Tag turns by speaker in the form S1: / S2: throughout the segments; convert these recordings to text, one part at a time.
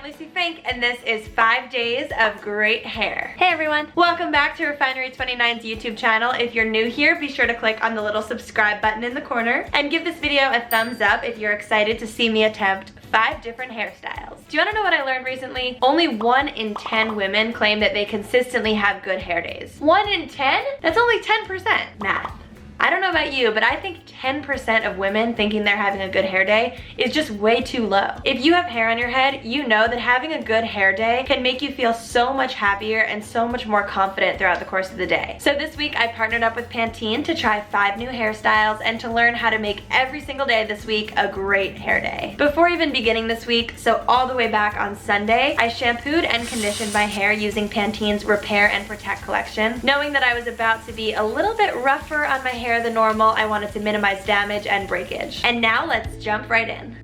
S1: I'm Lucie Fink, and this is 5 days of great hair. Hey everyone, welcome back to Refinery29's YouTube channel. If you're new here, be sure to click on the little subscribe button in the corner and give this video a thumbs up if you're excited to see me attempt 5 different hairstyles. Do you want to know what I learned recently? Only 1 in 10 women claim that they consistently have good hair days. 1 in 10? That's only 10%. Math. I don't know about you, but I think 10% of women thinking they're having a good hair day is just way too low. If you have hair on your head, you know that having a good hair day can make you feel so much happier and so much more confident throughout the course of the day. So this week I partnered up with Pantene to try 5 new hairstyles and to learn how to make every single day this week a great hair day. Before even beginning this week, so all the way back on Sunday, I shampooed and conditioned my hair using Pantene's Repair and Protect collection. Knowing that I was about to be a little bit rougher on my hair than normal, I wanted to minimize damage and breakage. And now let's jump right in.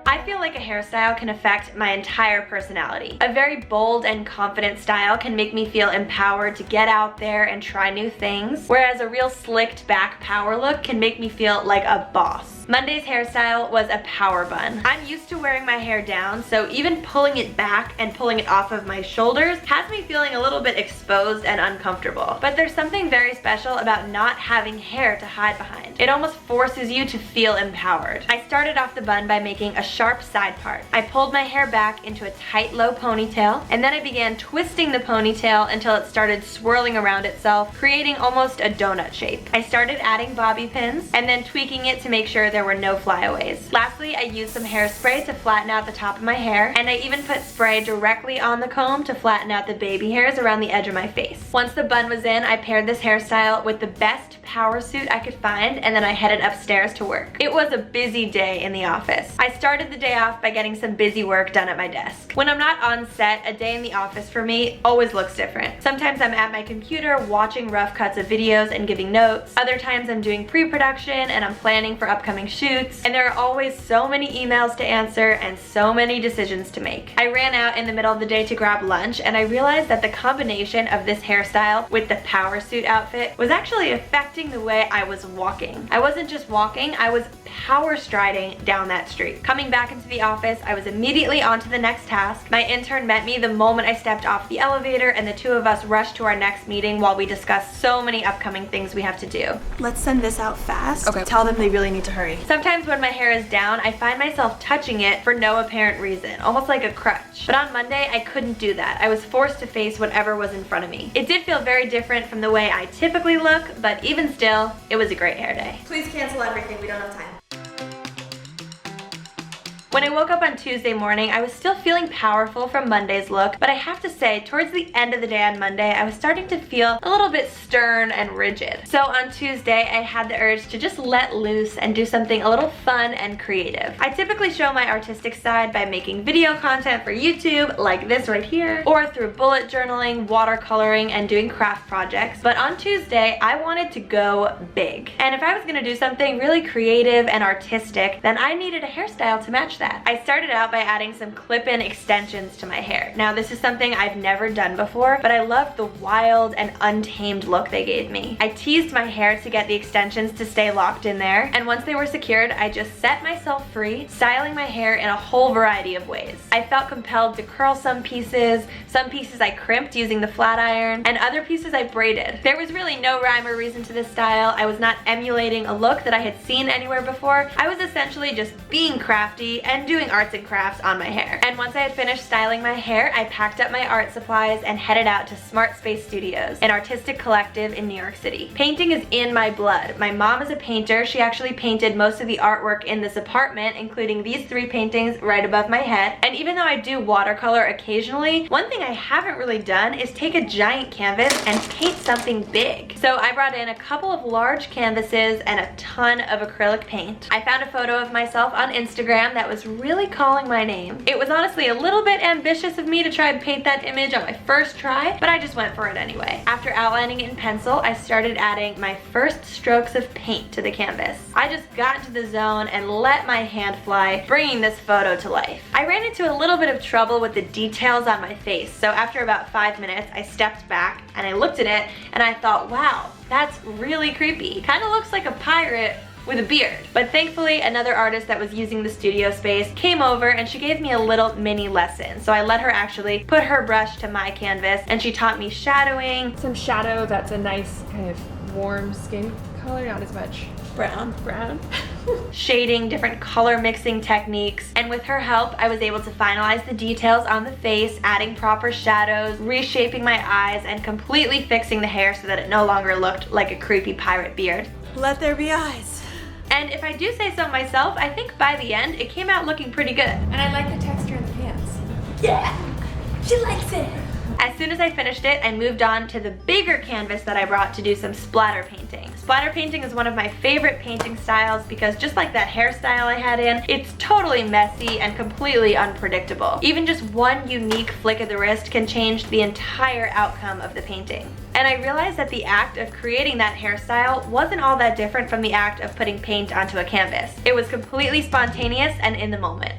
S1: I feel like a hairstyle can affect my entire personality. A very bold and confident style can make me feel empowered to get out there and try new things, whereas a real slicked back power look can make me feel like a boss. Monday's hairstyle was a power bun. I'm used to wearing my hair down, so even pulling it back and pulling it off of my shoulders has me feeling a little bit exposed and uncomfortable. But there's something very special about not having hair to hide behind. It almost forces you to feel empowered. I started off the bun by making a sharp side part. I pulled my hair back into a tight low ponytail, and then I began twisting the ponytail until it started swirling around itself, creating almost a donut shape. I started adding bobby pins and then tweaking it to make sure there were no flyaways. Lastly, I used some hairspray to flatten out the top of my hair, and I even put spray directly on the comb to flatten out the baby hairs around the edge of my face. Once the bun was in, I paired this hairstyle with the best power suit I could find, and then I headed upstairs to work. It was a busy day in the office. I started the day off by getting some busy work done at my desk. When I'm not on set, a day in the office for me always looks different. Sometimes I'm at my computer watching rough cuts of videos and giving notes. Other times I'm doing pre-production and I'm planning for upcoming shoots, and there are always so many emails to answer and so many decisions to make. I ran out in the middle of the day to grab lunch, and I realized that the combination of this hairstyle with the power suit outfit was actually affecting the way I was walking. I wasn't just walking, I was power striding down that street. Coming back into the office, I was immediately on to the next task. My intern met me the moment I stepped off the elevator, and the two of us rushed to our next meeting while we discussed so many upcoming things we have to do.
S2: Let's send this out fast.
S3: Okay.
S2: Tell them they really need to hurry.
S1: Sometimes when my hair is down, I find myself touching it for no apparent reason, almost like a crutch. But on Monday, I couldn't do that. I was forced to face whatever was in front of me. It did feel very different from the way I typically look, but even still, it was a great hair day.
S2: Please cancel everything. We don't have time.
S1: When I woke up on Tuesday morning, I was still feeling powerful from Monday's look, but I have to say, towards the end of the day on Monday, I was starting to feel a little bit stern and rigid. So on Tuesday, I had the urge to just let loose and do something a little fun and creative. I typically show my artistic side by making video content for YouTube, like this right here, or through bullet journaling, watercoloring, and doing craft projects. But on Tuesday, I wanted to go big. And if I was gonna do something really creative and artistic, then I needed a hairstyle to match that. I started out by adding some clip-in extensions to my hair. Now this is something I've never done before, but I loved the wild and untamed look they gave me. I teased my hair to get the extensions to stay locked in there, and once they were secured, I just set myself free, styling my hair in a whole variety of ways. I felt compelled to curl some pieces I crimped using the flat iron, and other pieces I braided. There was really no rhyme or reason to this style. I was not emulating a look that I had seen anywhere before. I was essentially just being crafty and doing arts and crafts on my hair. And once I had finished styling my hair, I packed up my art supplies and headed out to Smart Space Studios, an artistic collective in New York City. Painting is in my blood. My mom is a painter. She actually painted most of the artwork in this apartment, including these 3 paintings right above my head. And even though I do watercolor occasionally, one thing I haven't really done is take a giant canvas and paint something big. So I brought in a couple of large canvases and a ton of acrylic paint. I found a photo of myself on Instagram that was really calling my name. It was honestly a little bit ambitious of me to try and paint that image on my first try, but I just went for it anyway. After outlining it in pencil, I started adding my first strokes of paint to the canvas. I just got into the zone and let my hand fly, bringing this photo to life. I ran into a little bit of trouble with the details on my face, so after about 5 minutes, I stepped back and I looked at it and I thought, wow, that's really creepy. Kind of looks like a pirate with a beard. But thankfully, another artist that was using the studio space came over and she gave me a little mini lesson. So I let her actually put her brush to my canvas and she taught me shadowing.
S3: Some shadow that's a nice kind of warm skin color, not as much brown.
S1: Shading, different color mixing techniques, and with her help I was able to finalize the details on the face, adding proper shadows, reshaping my eyes, and completely fixing the hair so that it no longer looked like a creepy pirate beard.
S2: Let there be eyes.
S1: And if I do say so myself, I think by the end it came out looking pretty good.
S3: And I like the texture in the pants.
S2: Yeah, she likes it.
S1: As soon as I finished it, I moved on to the bigger canvas that I brought to do some splatter painting. Splatter painting is one of my favorite painting styles because just like that hairstyle I had in, it's totally messy and completely unpredictable. Even just one unique flick of the wrist can change the entire outcome of the painting. And I realized that the act of creating that hairstyle wasn't all that different from the act of putting paint onto a canvas. It was completely spontaneous and in the moment.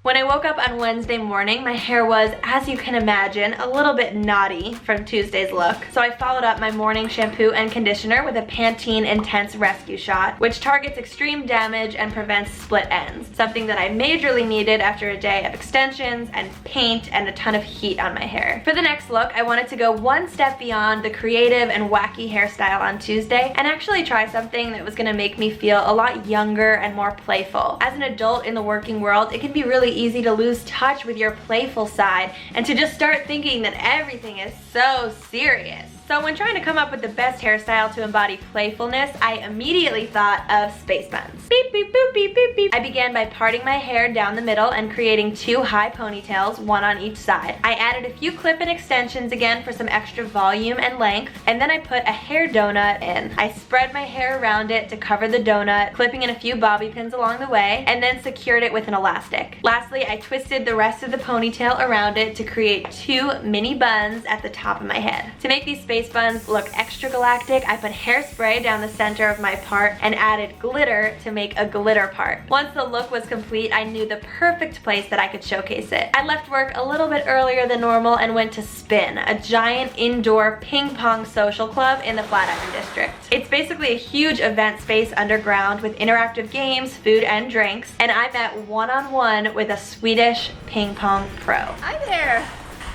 S1: When I woke up on Wednesday morning, my hair was, as you can imagine, a little bit naughty from Tuesday's look. So I followed up my morning shampoo and conditioner with a Pantene Intense Rescue Shot, which targets extreme damage and prevents split ends, something that I majorly needed after a day of extensions and paint and a ton of heat on my hair. For the next look, I wanted to go one step beyond the creative and wacky hairstyle on Tuesday and actually try something that was gonna make me feel a lot younger and more playful. As an adult in the working world, it can be really easy to lose touch with your playful side and to just start thinking that everything is so serious. So when trying to come up with the best hairstyle to embody playfulness, I immediately thought of space buns. Beep, beep, boop, beep, beep, beep. I began by parting my hair down the middle and creating two high ponytails, one on each side. I added a few clip-in extensions again for some extra volume and length, and then I put a hair donut in. I spread my hair around it to cover the donut, clipping in a few bobby pins along the way, and then secured it with an elastic. Lastly, I twisted the rest of the ponytail around it to create two mini buns at the top of my head. To make these space buns look extra galactic, I put hairspray down the center of my part and added glitter to make a glitter part. Once the look was complete, I knew the perfect place that I could showcase it. I left work a little bit earlier than normal and went to Spin, a giant indoor ping pong social club in the Flatiron District. It's basically a huge event space underground with interactive games, food, and drinks, and I met one-on-one with a Swedish ping pong pro.
S2: Hi there.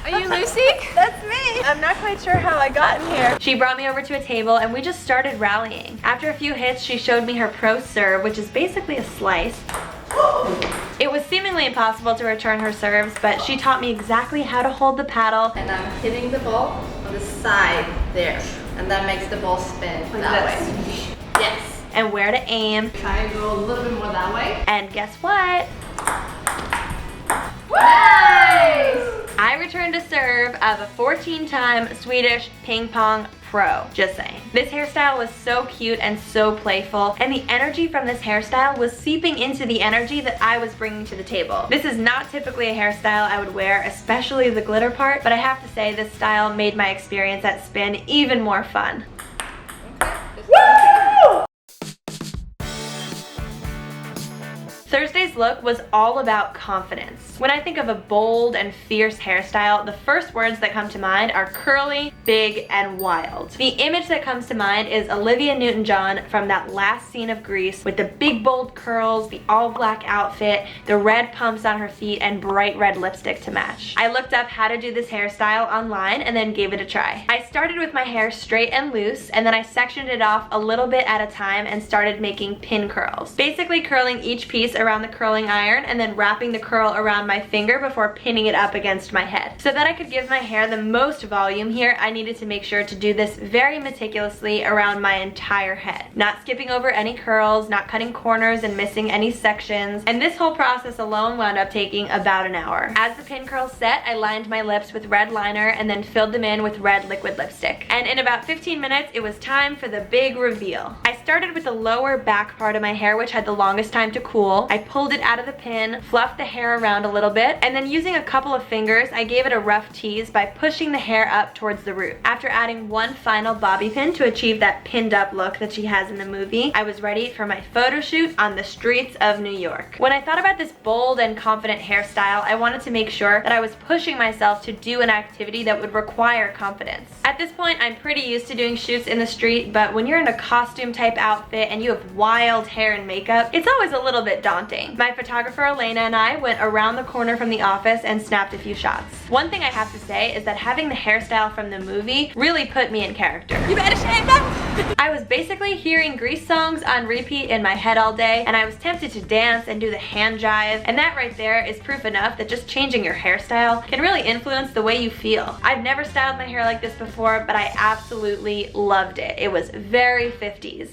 S3: Are you Lucie?
S2: That's me. I'm not quite sure how I got in here.
S1: She brought me over to a table and we just started rallying. After a few hits, she showed me her pro serve, which is basically a slice. It was seemingly impossible to return her serves, but she taught me exactly how to hold the paddle.
S4: And I'm hitting the ball on the side there, and that makes the ball spin that way. Yes.
S1: And where to aim.
S4: Try to go a little bit more that way.
S1: And guess what?
S4: Nice!
S1: I returned a serve of a 14-time Swedish ping pong pro, just saying. This hairstyle was so cute and so playful, and the energy from this hairstyle was seeping into the energy that I was bringing to the table. This is not typically a hairstyle I would wear, especially the glitter part, but I have to say this style made my experience at Spin even more fun. Woo! Thursday's look was all about confidence. When I think of a bold and fierce hairstyle, the first words that come to mind are curly, big, and wild. The image that comes to mind is Olivia Newton-John from that last scene of Grease with the big bold curls, the all-black outfit, the red pumps on her feet, and bright red lipstick to match. I looked up how to do this hairstyle online and then gave it a try. I started with my hair straight and loose, and then I sectioned it off a little bit at a time and started making pin curls. Basically curling each piece around the curling iron and then wrapping the curl around my finger before pinning it up against my head. So that I could give my hair the most volume here, I needed to make sure to do this very meticulously around my entire head. Not skipping over any curls, not cutting corners and missing any sections, and this whole process alone wound up taking about an hour. As the pin curls set, I lined my lips with red liner and then filled them in with red liquid lipstick. And in about 15 minutes, it was time for the big reveal. I started with the lower back part of my hair, which had the longest time to cool. I pulled it out of the pin, fluffed the hair around a little bit, and then using a couple of fingers, I gave it a rough tease by pushing the hair up towards the root. After adding one final bobby pin to achieve that pinned up look that she has in the movie, I was ready for my photo shoot on the streets of New York. When I thought about this bold and confident hairstyle, I wanted to make sure that I was pushing myself to do an activity that would require confidence. At this point, I'm pretty used to doing shoots in the street, but when you're in a costume type outfit and you have wild hair and makeup, it's always a little bit daunting. My photographer Elena and I went around the corner from the office and snapped a few shots. One thing I have to say is that having the hairstyle from the movie really put me in character.
S2: You better shave that.
S1: I was basically hearing Grease songs on repeat in my head all day, and I was tempted to dance and do the hand jive, and that right there is proof enough that just changing your hairstyle can really influence the way you feel. I've never styled my hair like this before, but I absolutely loved it. It was very 50s.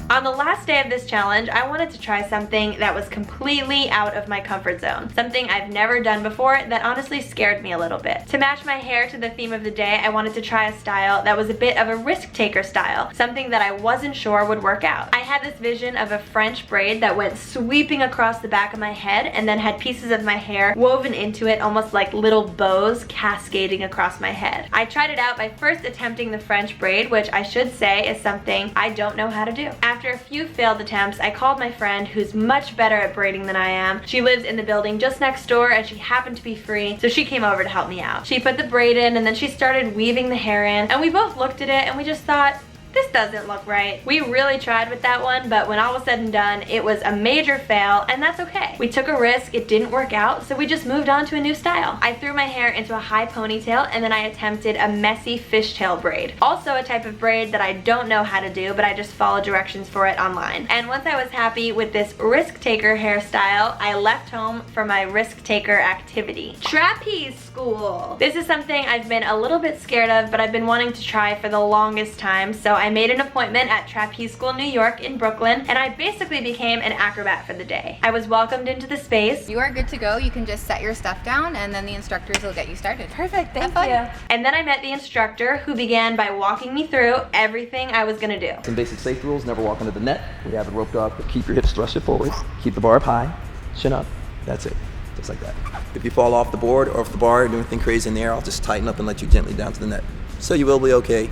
S1: On the last day of this challenge, I wanted to try something that was completely out of my comfort zone. Something I've never done before that honestly scared me a little bit. To match my hair to the theme of the day, I wanted to try a style that was a bit of a risk taker style, something that I wasn't sure would work out. I had this vision of a French braid that went sweeping across the back of my head and then had pieces of my hair woven into it almost like little bows cascading across my head. I tried it out by first attempting the French braid, which I should say is something I don't know how to do. After a few failed attempts, I called my friend who's much better at braiding than I am. She lives in the building just next door and she happened to be free, so she came over to help me out. She put the braid in and then she started weaving the hair in, and we both looked at it and we just thought, this doesn't look right. We really tried with that one, but when all was said and done, it was a major fail, and that's okay. We took a risk, it didn't work out, so we just moved on to a new style. I threw my hair into a high ponytail, and then I attempted a messy fishtail braid. Also a type of braid that I don't know how to do, but I just followed directions for it online. And once I was happy with this risk taker hairstyle, I left home for my risk taker activity. Trapeze school. This is something I've been a little bit scared of, but I've been wanting to try for the longest time, so I made an appointment at Trapeze School New York in Brooklyn, and I basically became an acrobat for the day. I was welcomed into the space.
S5: You are good to go. You can just set your stuff down and then the instructors will get you started.
S2: Perfect, thank
S5: Have
S2: you.
S5: fun.
S1: And then I met the instructor, who began by walking me through everything I was gonna do.
S6: Some basic safety rules: never walk under the net. We have it roped up, but keep your hips thrusted forward. Keep the bar up high, chin up. That's it, just like that. If you fall off the board or off the bar or do anything crazy in the air, I'll just tighten up and let you gently down to the net. So you will be okay,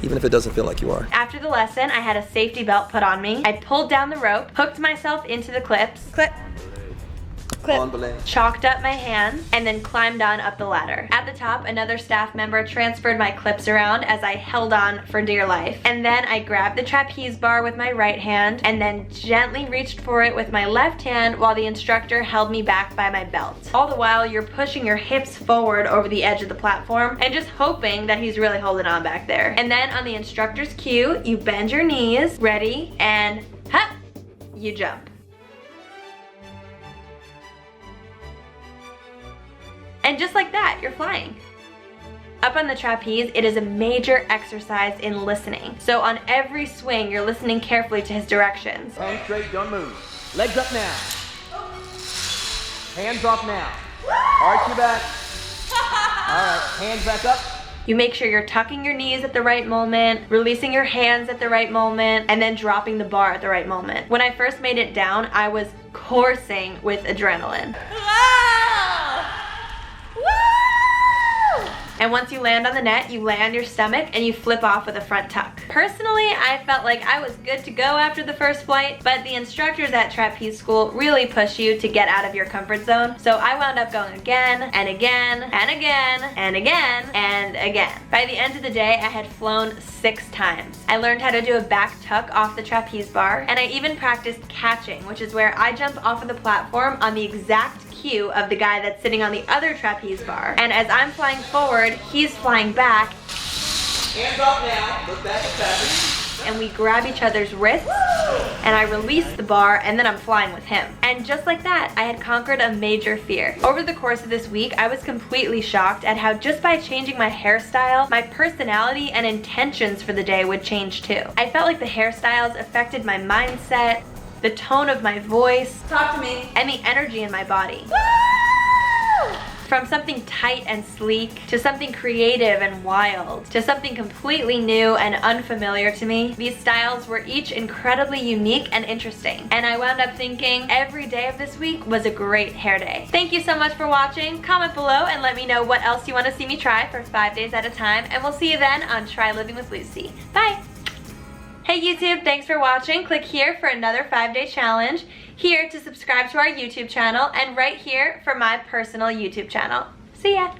S6: even if it doesn't feel like you are.
S1: After the lesson, I had a safety belt put on me. I pulled down the rope, hooked myself into the clips,
S2: Clip.
S6: On belay.
S1: chalked up my hands, and then climbed on up the ladder. At the top, another staff member transferred my clips around as I held on for dear life. And then I grabbed the trapeze bar with my right hand and then gently reached for it with my left hand while the instructor held me back by my belt. All the while, you're pushing your hips forward over the edge of the platform and just hoping that he's really holding on back there. And then on the instructor's cue, you bend your knees, ready, and hop, you jump. And just like that, you're flying. Up on the trapeze, it is a major exercise in listening. So on every swing, you're listening carefully to his directions.
S6: Hands straight, don't move. Legs up now. Hands off now. Arch your back. All right, hands back up.
S1: You make sure you're tucking your knees at the right moment, releasing your hands at the right moment, and then dropping the bar at the right moment. When I first made it down, I was coursing with adrenaline. And once you land on the net, you lay on your stomach and you flip off with a front tuck. Personally, I felt like I was good to go after the first flight, but the instructors at trapeze school really push you to get out of your comfort zone. So I wound up going again and again and again and again and again. By the end of the day, I had flown 6 times. I learned how to do a back tuck off the trapeze bar, and I even practiced catching, which is where I jump off of the platform on the exact cue of the guy that's sitting on the other trapeze bar. And as I'm flying forward, he's flying back.
S6: Hands up now. Look back at that.
S1: And we grab each other's wrists, and I release the bar, and then I'm flying with him. And just like that, I had conquered a major fear. Over the course of this week, I was completely shocked at how just by changing my hairstyle, my personality and intentions for the day would change too. I felt like the hairstyles affected my mindset, the tone of my voice,
S2: Talk to me.
S1: and the energy in my body. From something tight and sleek, to something creative and wild, to something completely new and unfamiliar to me, these styles were each incredibly unique and interesting. And I wound up thinking every day of this week was a great hair day. Thank you so much for watching. Comment below and let me know what else you want to see me try for 5 days at a time. And we'll see you then on Try Living with Lucie. Bye! Hey YouTube, thanks for watching. Click here for another 5-day challenge, here to subscribe to our YouTube channel, and right here for my personal YouTube channel. See ya!